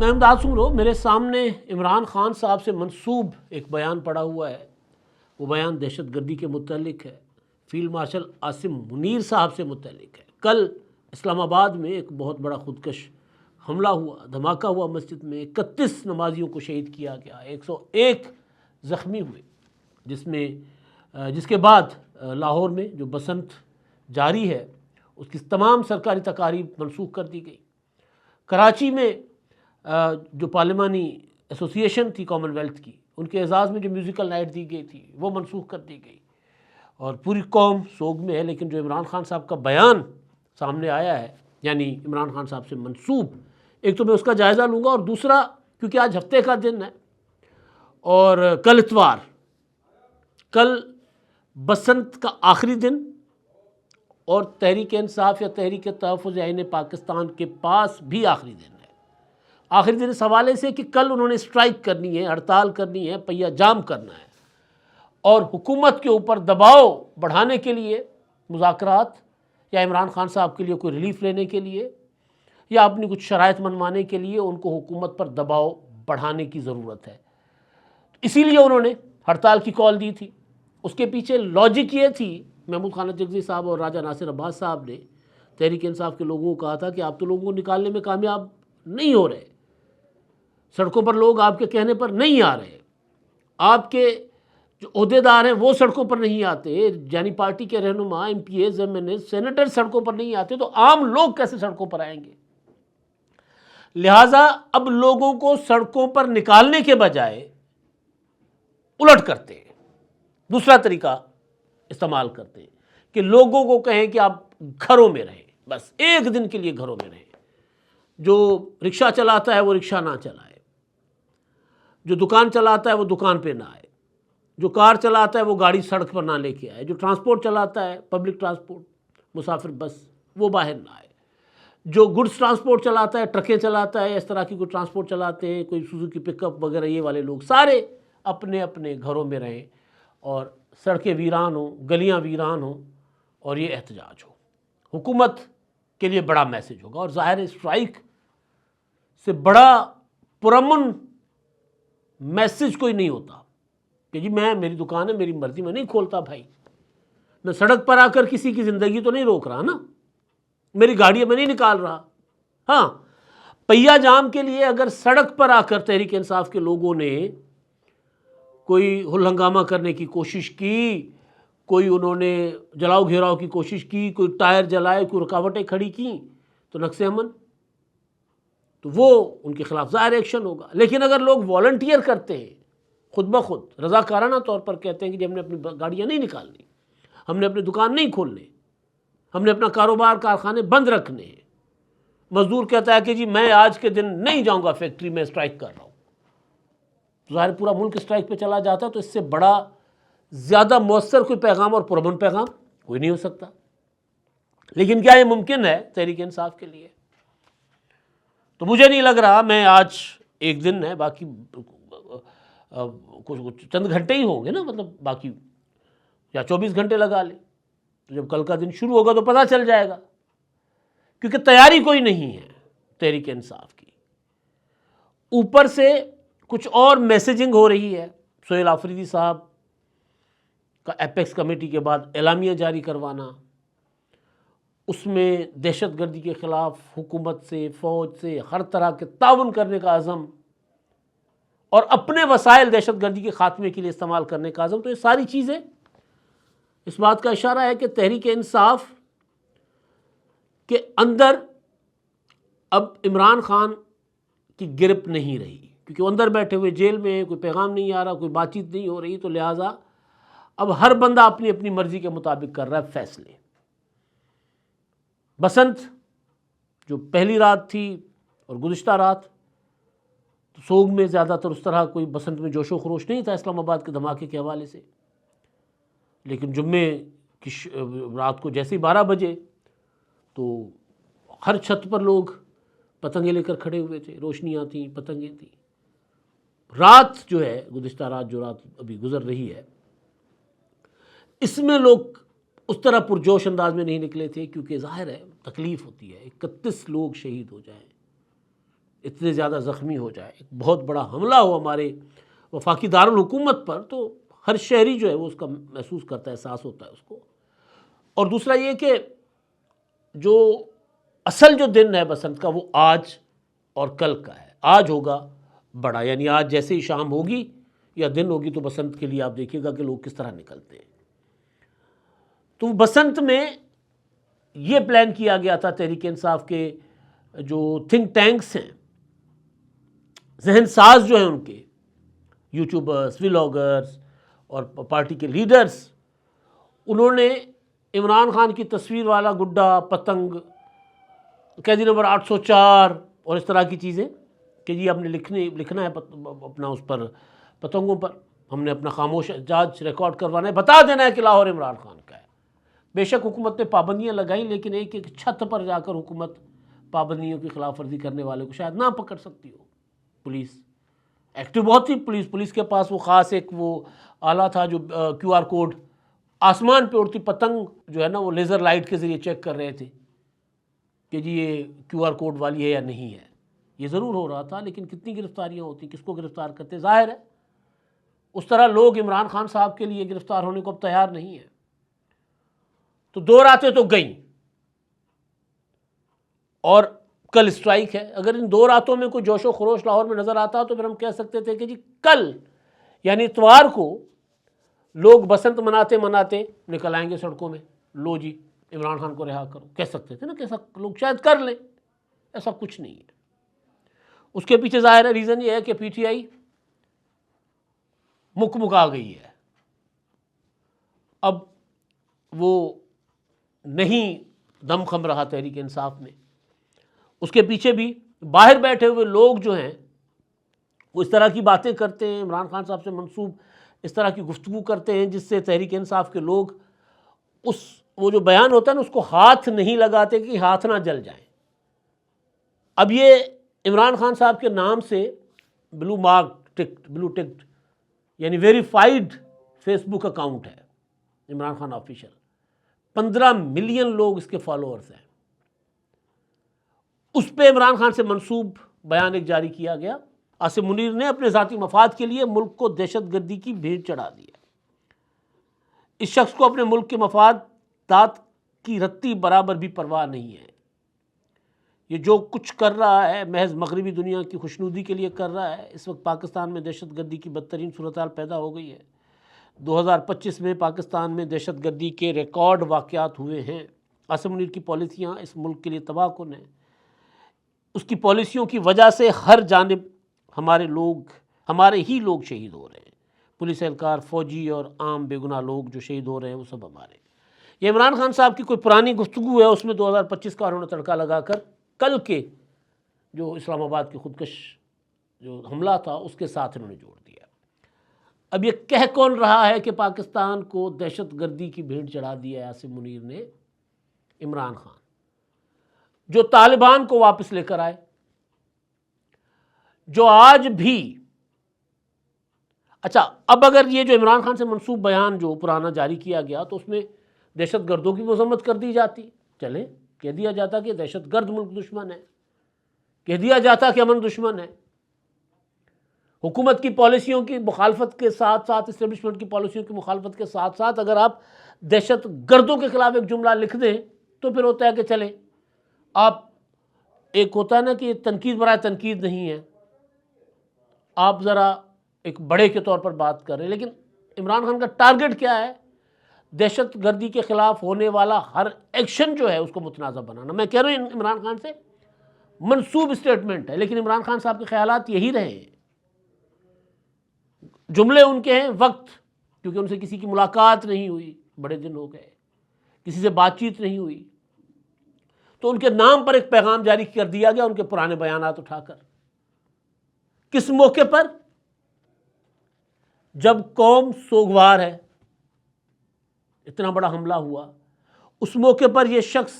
मैं इमदाद सुमरो, मेरे सामने इमरान खान साहब से मंसूब एक बयान पड़ा हुआ है। वो बयान दहशत गर्दी के मुतल्लिक है, फील्ड मार्शल आसिम मुनीर साहब से मुतल्लिक है। कल इस्लामाबाद में एक बहुत बड़ा खुदकश हमला हुआ, धमाका हुआ मस्जिद में, 31 नमाजियों को शहीद किया गया, 101 ज़ख्मी हुए, जिसके बाद लाहौर में जो बसंत जारी है उसकी तमाम सरकारी तकारीब मनसूख कर दी गई। कराची में जो पार्लिमानी एसोसिएशन थी कॉमनवेल्थ की, उनके एजाज़ में जो म्यूज़िकल नाइट दी गई थी वो मनसूख कर दी गई और पूरी कौम सोग में है। लेकिन जो इमरान खान साहब का बयान सामने आया है, यानी इमरान खान साहब से मंसूब, एक तो मैं उसका जायज़ा लूँगा और दूसरा क्योंकि आज हफ्ते का दिन है और कल इतवार, कल बसंत का आखिरी दिन और तहरीक इंसाफ या तहरीक तहफ़्फ़ुज़ ऐन पाकिस्तान के पास भी आखिरी दिन है। आखिरी दिन इस हवाले से कि कल उन्होंने स्ट्राइक करनी है, हड़ताल करनी है, पहिया जाम करना है और हुकूमत के ऊपर दबाव बढ़ाने के लिए मुज़ाकरात या इमरान खान साहब के लिए कोई रिलीफ लेने के लिए या अपनी कुछ शराइत मनवाने के लिए उनको हुकूमत पर दबाव बढ़ाने की ज़रूरत है। इसीलिए उन्होंने हड़ताल की कॉल दी थी। उसके पीछे लॉजिक ये थी, महमूद खान जगजी साहब और राजा नासिर अब्बास साहब ने तहरीक इंसाफ के लोगों को कहा था कि आप तो लोगों को निकालने में कामयाब नहीं हो रहे, सड़कों पर लोग आपके कहने पर नहीं आ रहे, आपके जो ओहदेदार हैं वो सड़कों पर नहीं आते, यानी पार्टी के रहनुमा, MPs, MNs, सेनेटर सड़कों पर नहीं आते, तो आम लोग कैसे सड़कों पर आएंगे। लिहाजा अब लोगों को सड़कों पर निकालने के बजाय उलट करते हैं, दूसरा तरीका इस्तेमाल करते हैं कि लोगों को कहें कि आप घरों में रहें, बस एक दिन के लिए घरों में रहें। जो रिक्शा चलाता है वो रिक्शा ना चलाए, जो दुकान चलाता है वो दुकान पे ना आए, जो कार चलाता है वो गाड़ी सड़क पर ना लेके आए, जो ट्रांसपोर्ट चलाता है पब्लिक ट्रांसपोर्ट, मुसाफिर बस, वो बाहर ना आए, जो गुड्स ट्रांसपोर्ट चलाता है, ट्रकें चलाता है, इस तरह की कोई ट्रांसपोर्ट चलाते हैं, कोई सुजुकी पिकअप वगैरह, ये वाले लोग सारे अपने अपने घरों में रहें और सड़कें वीरान हों, गलियां वीरान हों और ये एहतजाज हो। हुकूमत के लिए बड़ा मैसेज होगा और ज़ाहिर है स्ट्राइक से बड़ा पुरअमन मैसेज कोई नहीं होता कि जी मेरी दुकान है, मेरी मर्जी, मैं नहीं खोलता भाई, मैं सड़क पर आकर किसी की ज़िंदगी तो नहीं रोक रहा ना, मेरी गाड़ी मैं नहीं निकाल रहा। हाँ, पहिया जाम के लिए अगर सड़क पर आकर तहरीक इंसाफ के लोगों ने कोई हुल हंगामा करने की कोशिश की, कोई उन्होंने जलाओ घेराव की कोशिश की, कोई टायर जलाए, कोई रुकावटें खड़ी की, तो नक्शे अमन, तो वो उनके खिलाफ ज़ाहिर एक्शन होगा। लेकिन अगर लोग वॉलंटियर करते हैं, खुद ब खुद रज़ाकाराना तौर पर कहते हैं कि हमने अपनी गाड़ियाँ नहीं निकालनी, हमने अपनी दुकान नहीं खोलने, हमने अपना कारोबार कारखाने बंद रखने हैं, मजदूर कहता है कि जी मैं आज के दिन नहीं जाऊँगा फैक्ट्री में, स्ट्राइक कर रहा हूँ, तो ज़ाहिर पूरा मुल्क स्ट्राइक पे चला जाता। तो इससे बड़ा ज़्यादा मौसर कोई पैगाम और पुरअमन पैगाम कोई नहीं हो सकता। लेकिन क्या ये मुमकिन है तहरीक इंसाफ के लिए? तो मुझे नहीं लग रहा। मैं आज एक दिन है, बाकी कुछ चंद घंटे ही होंगे ना, मतलब बाकी या 24 घंटे लगा ले, तो जब कल का दिन शुरू होगा तो पता चल जाएगा, क्योंकि तैयारी कोई नहीं है तहरीक इंसाफ की। ऊपर से कुछ और मैसेजिंग हो रही है। सोहेल आफरीदी साहब का एपेक्स कमेटी के बाद एलामिया जारी करवाना, उसमें दहशतगर्दी के ख़िलाफ़ हुकूमत से, फ़ौज से हर तरह के ताउन करने का अज़म और अपने वसाइल दहशतगर्दी के ख़ात्मे के लिए इस्तेमाल करने का अज़म, तो ये सारी चीज़ें इस बात का इशारा है कि तहरीक इंसाफ के अंदर अब इमरान खान की गिरफ्त नहीं रही, क्योंकि वो अंदर बैठे हुए जेल में, कोई पैगाम नहीं आ रहा, कोई बातचीत नहीं हो रही, तो लिहाजा अब हर बंदा अपनी अपनी मर्ज़ी के मुताबिक कर रहा है फैसले। बसंत जो पहली रात थी और गुज़िश्ता रात, तो सोग में ज़्यादातर उस तरह कोई बसंत में जोशो खरोश नहीं था इस्लामाबाद के धमाके के हवाले से। लेकिन जुम्मे की रात को जैसे ही 12 बजे, तो हर छत पर लोग पतंगे लेकर खड़े हुए थे, रोशनियाँ थीं, पतंगें थीं। रात जो है, गुज़िश्ता रात जो रात अभी गुज़र रही है, इसमें लोग उस तरह पुरजोश अंदाज में नहीं निकले थे, क्योंकि ज़ाहिर है तकलीफ़ होती है 31 लोग शहीद हो जाएं, इतने ज़्यादा ज़ख्मी हो जाए, एक बहुत बड़ा हमला हो हमारे वफाकी दारुल हुकूमत पर, तो हर शहरी जो है वो उसका महसूस करता है, एहसास होता है उसको। और दूसरा ये कि जो असल जो दिन है बसंत का वो आज और कल का है। आज होगा बड़ा, यानी आज जैसे ही शाम होगी या दिन होगी तो बसंत के लिए आप देखिएगा कि लोग किस तरह निकलते हैं। तो बसंत में ये प्लान किया गया था तहरीक इंसाफ के जो थिंक टैंक्स हैं, जहन साज जो हैं उनके, यूट्यूबर्स, व्लॉगर्स और पार्टी के लीडर्स, उन्होंने इमरान खान की तस्वीर वाला गुड्डा, पतंग, कैदी नंबर 804 और इस तरह की चीज़ें कि जी हमने लिखना है अपना उस पर पतंगों पर, हमने अपना खामोश एहतजाज रिकॉर्ड करवाना है, बता देना है कि लाहौर इमरान खान का है। बेशक हुकूमत ने पाबंदियाँ लगाई, लेकिन एक एक छत पर जाकर हुकूमत पाबंदियों की खिलाफ वर्जी करने वाले को शायद ना पकड़ सकती हो। पुलिस एक्टिव बहुत थी, पुलिस के पास वो ख़ास एक वो आला था जो QR कोड, आसमान पे उड़ती पतंग जो है ना वो लेज़र लाइट के ज़रिए चेक कर रहे थे कि जी ये QR कोड वाली है या नहीं है। ये ज़रूर हो रहा था, लेकिन कितनी गिरफ्तारियाँ होती, किसको गिरफ्तार करते, ज़ाहिर है उस तरह लोग इमरान खान साहब के लिए गिरफ्तार होने को अब तैयार नहीं है। तो 2 रातें तो गई और कल स्ट्राइक है। अगर इन 2 रातों में कोई जोशो खरोश लाहौर में नज़र आता तो फिर हम कह सकते थे कि जी कल यानी इतवार को लोग बसंत मनाते मनाते निकल आएंगे सड़कों में, लो जी इमरान खान को रिहा करो, कह सकते थे ना, कैसा लोग शायद कर लें। ऐसा कुछ नहीं है। उसके पीछे ज़ाहिर है रीज़न ये है कि PTI मुकमुका गई है, अब वो नहीं दम खम रहा तहरीक इंसाफ में। उसके पीछे भी बाहर बैठे हुए लोग जो हैं वो इस तरह की बातें करते हैं, इमरान खान साहब से मंसूब इस तरह की गुफ्तगू करते हैं जिससे तहरीक इंसाफ के लोग वो जो बयान होता है ना उसको हाथ नहीं लगाते कि हाथ ना जल जाएं। अब ये इमरान खान साहब के नाम से ब्लू टिक्ड यानी वेरीफाइड फेसबुक अकाउंट है इमरान खान ऑफिशियल, 15 मिलियन लोग इसके फॉलोअर्स हैं। उस पर इमरान खान से मंसूब बयान एक जारी किया गया। आसिम मुनीर ने अपने ज़ाती मफाद के लिए मुल्क को दहशतगर्दी की भेंट चढ़ा दिया। इस शख्स को अपने मुल्क के मफादात की रत्ती बराबर भी परवाह नहीं है। ये जो कुछ कर रहा है महज मगरबी दुनिया की खुशनुदी के लिए कर रहा है। इस वक्त पाकिस्तान में दहशतगर्दी की बदतरीन सूरत हाल पैदा हो गई है। 2025 में पाकिस्तान में दहशतगर्दी के रिकॉर्ड वाक़यात हुए हैं। आसिम मुनीर की पॉलिसियाँ इस मुल्क के लिए तबाहकुन हैं। उसकी पॉलिसियों की वजह से हर जानिब हमारे ही लोग शहीद हो रहे हैं। पुलिस एहलकार, फ़ौजी और आम बेगुनाह लोग जो शहीद हो रहे हैं वो सब हमारे। ये इमरान खान साहब की कोई पुरानी गुफ्तगू है, उसमें 2025 का उन्होंने तड़का लगाकर कल के जो इस्लामाबाद के खुदकश जो हमला था उसके साथ इन्होंने जोड़ दिया। अब ये कह कौन रहा है कि पाकिस्तान को दहशतगर्दी की भेंट चढ़ा दिया है आसिम मुनीर ने? इमरान खान, जो तालिबान को वापस लेकर आए, जो आज भी अच्छा, अब अगर ये जो इमरान खान से मंसूब बयान जो पुराना जारी किया गया तो उसमें दहशतगर्दों की मजम्मत कर दी जाती, चले कह दिया जाता कि दहशतगर्द मुल्क दुश्मन है, कह दिया जाता कि अमन दुश्मन है। हुकूमत की पॉलिसियों की मुखालफत के साथ साथ, इस्टेब्लिशमेंट की पॉलिसियों की मुखालफत के साथ साथ अगर आप दहशतगर्दों के खिलाफ एक जुमला लिख दें तो फिर होता है कि चले आप, एक होता है ना कि तनकीद बराए तनकीद नहीं है, आप ज़रा एक बड़े के तौर पर बात कर रहे हैं। लेकिन इमरान खान का टारगेट क्या है? दहशतगर्दी के ख़िलाफ़ होने वाला हर एक्शन जो है उसको मुतनाज़ा बनाना। मैं कह रहा हूँ इमरान खान से मंसूब स्टेटमेंट है, लेकिन इमरान खान साहब के ख्यालात यही रहे, जुमले उनके हैं वक्त, क्योंकि उनसे किसी की मुलाकात नहीं हुई, बड़े दिन हो गए, किसी से बातचीत नहीं हुई, तो उनके नाम पर एक पैगाम जारी कर दिया गया उनके पुराने बयानात उठाकर। किस मौके पर? जब कौम सोगवार है, इतना बड़ा हमला हुआ, उस मौके पर यह शख्स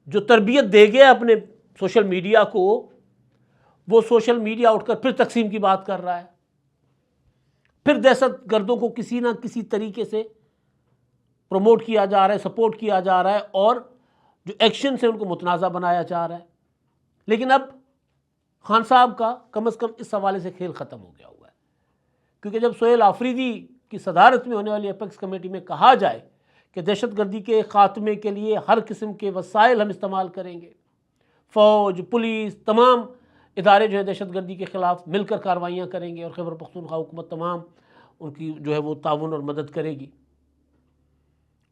जो तरबियत दे गया अपने सोशल मीडिया को, वो सोशल मीडिया उठकर फिर तकसीम की बात कर रहा है, फिर दहशतगर्दों को किसी ना किसी तरीके से प्रमोट किया जा रहा है, सपोर्ट किया जा रहा है और जो एक्शन से उनको मुतनाज़ा बनाया जा रहा है। लेकिन अब खान साहब का कम से कम इस हवाले से खेल ख़त्म हो गया हुआ है, क्योंकि जब सोहेल आफरीदी की सदारत में होने वाली एपेक्स कमेटी में कहा जाए कि दहशतगर्दी के ख़ात्मे के लिए हर किस्म के वसाइल हम इस्तेमाल करेंगे, फ़ौज, पुलिस, तमाम इदारे जो है दहशतगर्दी के ख़िलाफ़ मिलकर कार्रवाइयाँ करेंगे और खैबर पख्तूनख्वा हुकूमत तमाम उनकी जो है वो ताउन और मदद करेगी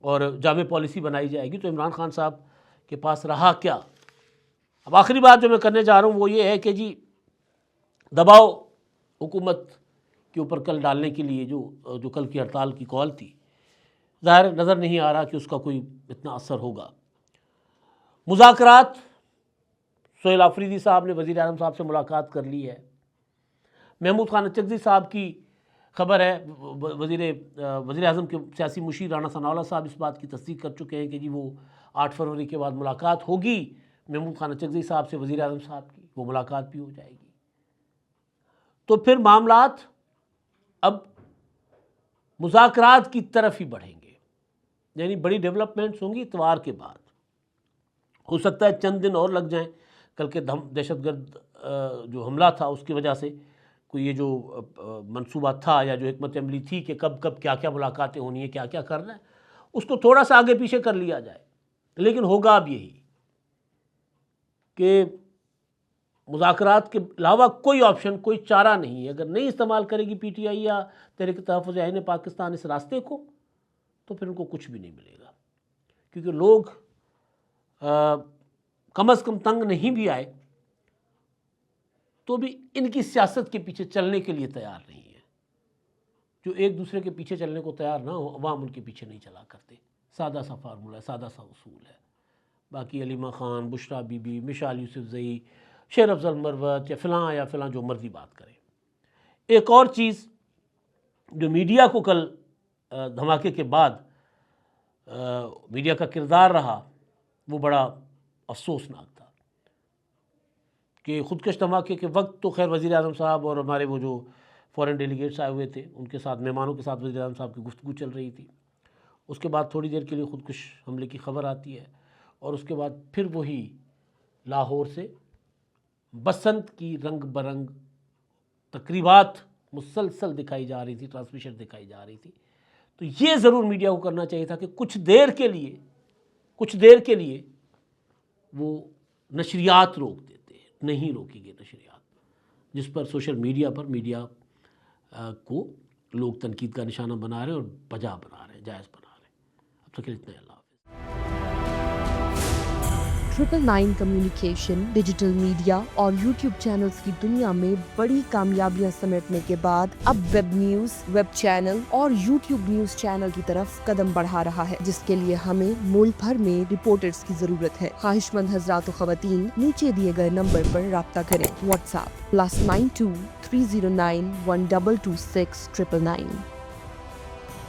और जामे पॉलिसी बनाई जाएगी, तो इमरान खान साहब के पास रहा क्या। अब आखिरी बात जो मैं करने जा रहा हूँ वो ये है कि जी दबाव हुकूमत के ऊपर कल डालने के लिए जो कल की हड़ताल की कॉल थी, ज़ाहिर नज़र नहीं आ रहा कि उसका कोई इतना असर होगा। मुज़ाकरात, सोहेल आफरीदी साहब ने वज़ीर आज़म साहब से मुलाकात कर ली है। महमूद खान अचकज़ई साहब की खबर है, वज़ीर आज़म के सियासी मुशीर राना सनाउल्लाह साहब इस बात की तस्दीक कर चुके हैं कि जी वो 8 फरवरी के बाद मुलाकात होगी महमूद खान अचकज़ई साहब से वज़ीर आज़म साहब की, वो मुलाकात भी हो जाएगी। तो फिर मामलात अब मुज़ाकरात की तरफ ही बढ़ेंगे, यानी बड़ी डेवलपमेंट्स होंगी इतवार के बाद। हो सकता है चंद दिन और लग जाएं, कल के दहशतगर्द जो हमला था उसकी वजह से कोई ये जो मंसूबा था या जो हिकमत अमली थी कि कब कब क्या क्या मुलाकातें होनी है, क्या क्या करना है, उसको थोड़ा सा आगे पीछे कर लिया जाए। लेकिन होगा अब यही कि मुज़ाकरात के अलावा कोई ऑप्शन, कोई चारा नहीं है। अगर नहीं इस्तेमाल करेगी PTI या तहरीक तहफ़्फ़ुज़ आईन पाकिस्तान इस रास्ते को, तो फिर उनको कुछ भी नहीं मिलेगा, क्योंकि लोग कम अज़ कम तंग नहीं भी आए तो भी इनकी सियासत के पीछे चलने के लिए तैयार नहीं है। जो एक दूसरे के पीछे चलने को तैयार ना हो, अवाम उनके पीछे नहीं चला करते। सादा सा फार्मूला है, सादा सा उसूल है। बाकी अलीमा ख़ान, बुशरा बीबी, मिशाल यूसुफ़ज़ई, शेर अफ़ज़ल मरवत या फ़लाँ जो मर्ज़ी बात करें। एक और चीज़ जो मीडिया को कल धमाके के बाद मीडिया का किरदार रहा, वो बड़ा अफसोसनाक था कि ख़ुदकश धमाके के वक्त तो खैर वज़ीर आज़म साहब और हमारे वो जो फ़ॉरेन डेलीगेट्स आए हुए थे उनके साथ, मेहमानों के साथ वज़ीर आज़म साहब की गुफ्तगू चल रही थी। उसके बाद थोड़ी देर के लिए ख़ुदकश हमले की ख़बर आती है और उसके बाद फिर वही लाहौर से बसंत की रंग बरंग तकरीबात मुसलसल दिखाई जा रही थी, ट्रांसमिशन दिखाई जा रही थी। तो ये ज़रूर मीडिया को करना चाहिए था कि कुछ देर के लिए वो नशरियात रोक देते। नहीं रोकी गई नशरियात, जिस पर सोशल मीडिया पर मीडिया को लोग तनकीद का निशाना बना रहे हैं और बजा बना रहे हैं, जायज़ बना रहे हैं। अब तक इतना ही। अल्लाह। 999 कम्युनिकेशन, डिजिटल मीडिया और यूट्यूब चैनल्स की दुनिया में बड़ी कामयाबियां समेटने के बाद अब वेब न्यूज, वेब चैनल और यूट्यूब न्यूज चैनल की तरफ कदम बढ़ा रहा है, जिसके लिए हमें मुल्क भर में रिपोर्टर्स की जरूरत है। ख्वाहिशमंद हजरात व खवातीन नीचे दिए गए नंबर पर राब्ता करें। व्हाट्सएप +92 309 1226 999।